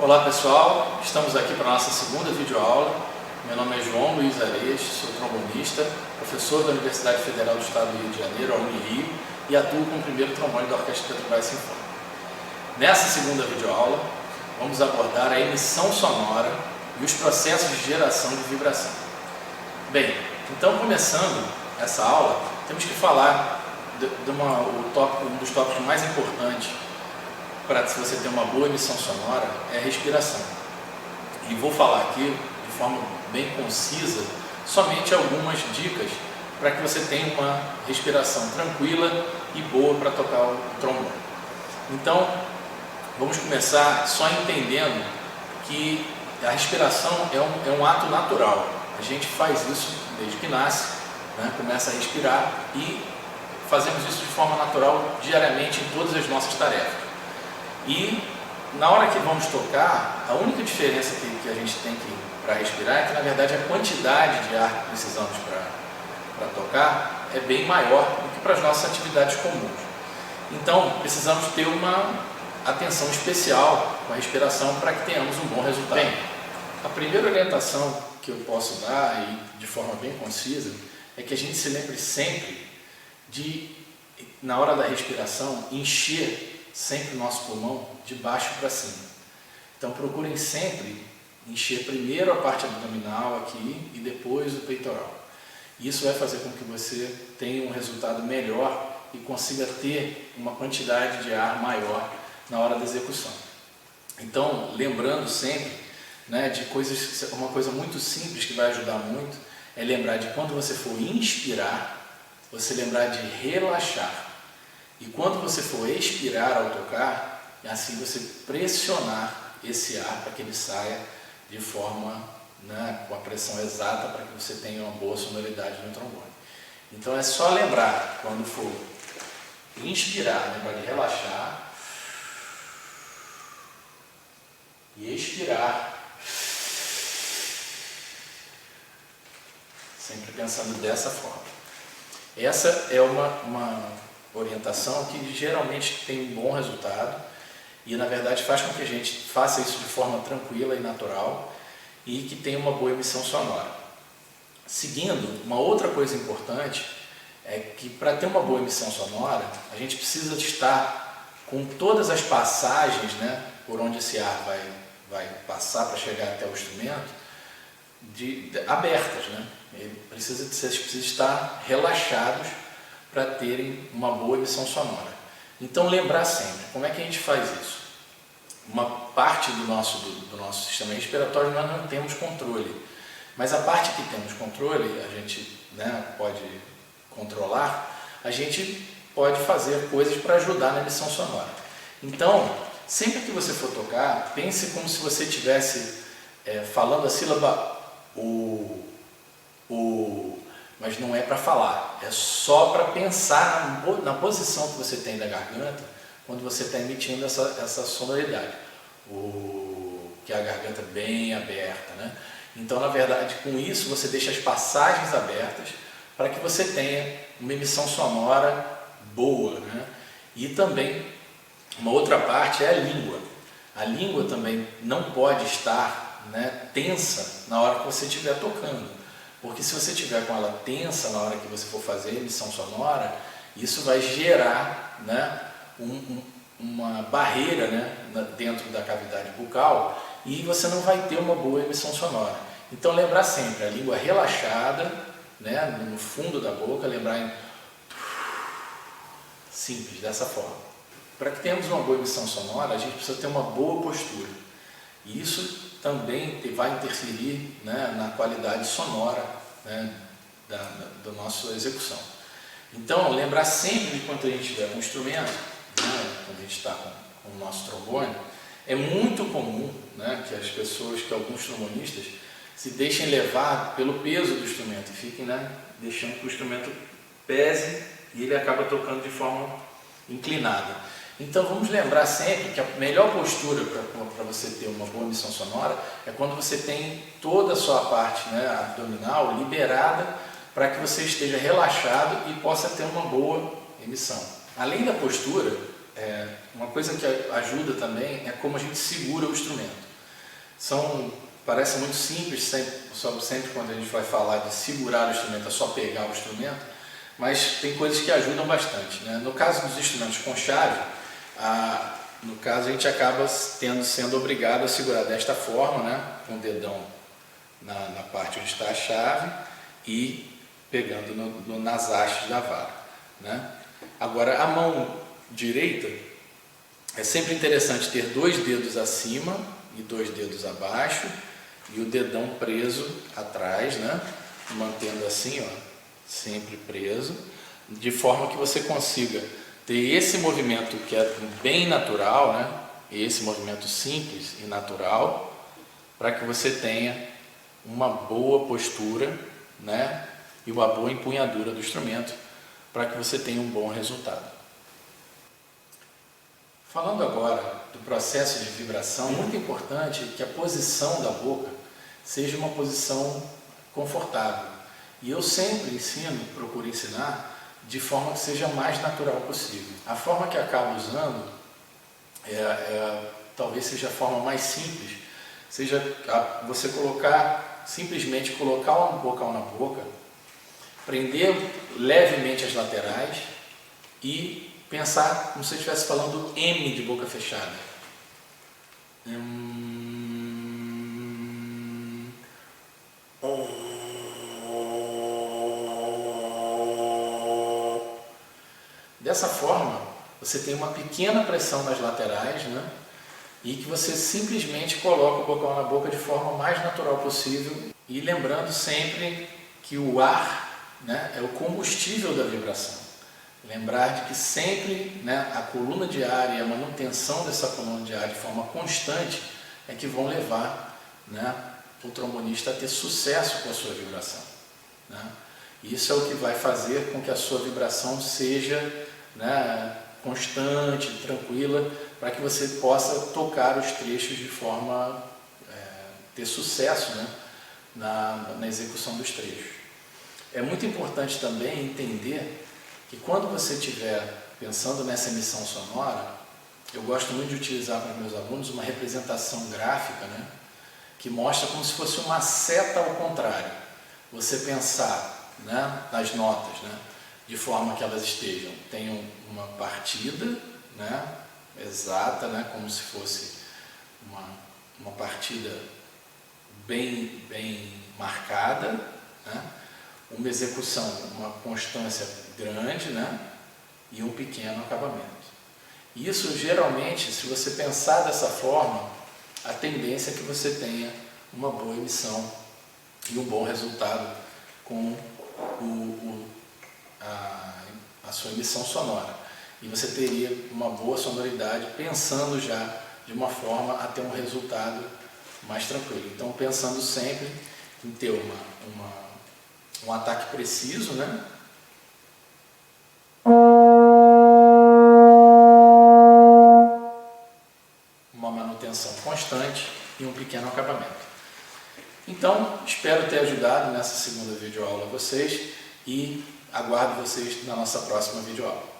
Olá pessoal, estamos aqui para a nossa segunda videoaula. Meu nome é João Luiz Areias, sou trombonista, professor da Universidade Federal do Estado do Rio de Janeiro, a Unirio, e atuo com o primeiro trombone da Orquestra Petrobras Sinfônica. Nessa segunda videoaula, vamos abordar a emissão sonora e os processos de geração de vibração. Bem, então começando essa aula, temos que falar um dos tópicos mais importantes para se você ter uma boa emissão sonora é a respiração. E vou falar aqui de forma bem concisa somente algumas dicas para que você tenha uma respiração tranquila e boa para tocar o trombone. Então, vamos começar só entendendo que a respiração é um ato natural. A gente faz isso desde que nasce, né? Começa a respirar e fazemos isso de forma natural diariamente em todas as nossas tarefas. E na hora que vamos tocar, a única diferença que a gente tem para respirar é que na verdade a quantidade de ar que precisamos para tocar é bem maior do que para as nossas atividades comuns. Então precisamos ter uma atenção especial com a respiração para que tenhamos um bom resultado. Bem, a primeira orientação que eu posso dar, e de forma bem concisa, é que a gente se lembre sempre de, na hora da respiração, encher sempre o nosso pulmão de baixo para cima. Então procurem sempre encher primeiro a parte abdominal aqui e depois o peitoral. Isso vai fazer com que você tenha um resultado melhor e consiga ter uma quantidade de ar maior na hora da execução. Então, lembrando sempre, né, de uma coisa muito simples que vai ajudar muito, é lembrar de quando você for inspirar, você lembrar de relaxar. E quando você for expirar ao tocar, é assim você pressionar esse ar para que ele saia de forma, né, com a pressão exata para que você tenha uma boa sonoridade no trombone. Então é só lembrar, quando for inspirar, lembrar de relaxar e expirar, sempre pensando dessa forma. Essa é uma orientação que geralmente tem um bom resultado e na verdade faz com que a gente faça isso de forma tranquila e natural e que tenha uma boa emissão sonora. Seguindo, uma outra coisa importante é que para ter uma boa emissão sonora a gente precisa estar com todas as passagens, né, por onde esse ar vai passar para chegar até o instrumento abertas, né? Vocês precisam estar relaxados para terem uma boa emissão sonora. Então lembrar sempre, como é que a gente faz isso? Uma parte do nosso sistema respiratório nós não temos controle, mas a parte que temos controle, a gente, né, pode controlar, a gente pode fazer coisas para ajudar na emissão sonora. Então, sempre que você for tocar, pense como se você estivesse falando a sílaba mas não é para falar, é só para pensar na posição que você tem da garganta quando você está emitindo essa sonoridade, que é a garganta bem aberta, né? Então, na verdade, com isso você deixa as passagens abertas para que você tenha uma emissão sonora boa, né? E também, uma outra parte é a língua. A língua também não pode estar, né, tensa na hora que você estiver tocando. Porque se você estiver com ela tensa na hora que você for fazer a emissão sonora, isso vai gerar, né, uma barreira, né, dentro da cavidade bucal e você não vai ter uma boa emissão sonora. Então lembrar sempre, a língua relaxada, né, no fundo da boca, lembrar simples, dessa forma. Para que tenhamos uma boa emissão sonora, a gente precisa ter uma boa postura. E isso também vai interferir, né, na qualidade sonora, né, da nossa execução. Então, lembrar sempre que quando a gente estiver com o instrumento, né, quando a gente está com o nosso trombone, é muito comum, né, que alguns trombonistas se deixem levar pelo peso do instrumento e fiquem, né, deixando que o instrumento pese e ele acaba tocando de forma inclinada. Então vamos lembrar sempre que a melhor postura para você ter uma boa emissão sonora é quando você tem toda a sua parte, né, abdominal liberada para que você esteja relaxado e possa ter uma boa emissão. Além da postura, uma coisa que ajuda também é como a gente segura o instrumento. Parece muito simples, sempre quando a gente vai falar de segurar o instrumento, é só pegar o instrumento, mas tem coisas que ajudam bastante, né? No caso dos instrumentos com chave, no caso a gente acaba sendo obrigado a segurar desta forma, né? Com o dedão na parte onde está a chave e pegando nas hastes da vara, né? Agora, a mão direita, é sempre interessante ter 2 dedos acima e 2 dedos abaixo e o dedão preso atrás, né? Mantendo assim, ó, sempre preso, de forma que você consiga ter esse movimento que é bem natural, né? Esse movimento simples e natural, para que você tenha uma boa postura, né? E uma boa empunhadura do instrumento, para que você tenha um bom resultado. Falando agora do processo de vibração, muito importante que a posição da boca seja uma posição confortável. E eu sempre procuro ensinar de forma que seja mais natural possível. A forma que acabo usando talvez seja a forma mais simples, seja você simplesmente colocar um bocal na boca, prender levemente as laterais e pensar como se você estivesse falando M de boca fechada. Dessa forma, você tem uma pequena pressão nas laterais, né? E que você simplesmente coloca o bocal na boca de forma mais natural possível. E lembrando sempre que o ar, né, é o combustível da vibração. Lembrar de que sempre, né, a coluna de ar e a manutenção dessa coluna de ar de forma constante é que vão levar, né, o trombonista a ter sucesso com a sua vibração, né? Isso é o que vai fazer com que a sua vibração seja, né, constante, tranquila, para que você possa tocar os trechos de forma ter sucesso, né, na execução dos trechos. É muito importante também entender que quando você estiver pensando nessa emissão sonora, eu gosto muito de utilizar para meus alunos uma representação gráfica, né, que mostra como se fosse uma seta ao contrário. Você pensar, né, nas notas, né, de forma que elas tenham uma partida, né, exata, né, como se fosse uma partida bem marcada, né, uma execução, uma constância grande, né, e um pequeno acabamento. Isso geralmente, se você pensar dessa forma, a tendência é que você tenha uma boa emissão e um bom resultado com a sua emissão sonora. E você teria uma boa sonoridade pensando já de uma forma a ter um resultado mais tranquilo. Então, pensando sempre em ter um ataque preciso, né? Uma manutenção constante e um pequeno acabamento. Então, espero ter ajudado nessa segunda videoaula a vocês e aguardo vocês na nossa próxima videoaula.